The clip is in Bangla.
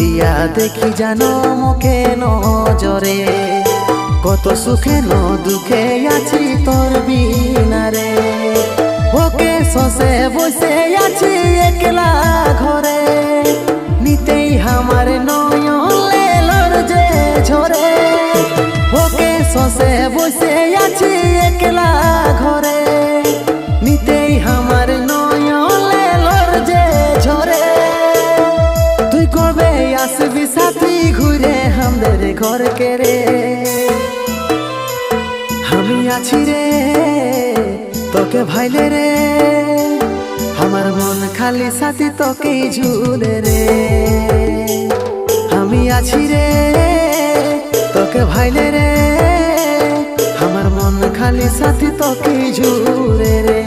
দিয়া দেখি জানো মুখে নজরে কত সুখে ন দুঃখে আছি তোর বিনারে ওকে শশে বসে আছি একলা ঘরে নিতেই আমার নয়ন লেলোর যে ঝরে ওকে শশে বসে আছি একলা ঘরে নিতেই আমার নয়ন লেলোর যে ঝরে তুই কবে আসবি সাথী ঘুরে আমাদের ঘর কেড়ে আমি আছি রে তোকে ভাইলে রে আমার মন খালি সাথী তোকেই ঝুলে রে আমি আছি রে তোকে ভাইলে রে আমার মন খালি সাথী তোকেই ঝুলে রে।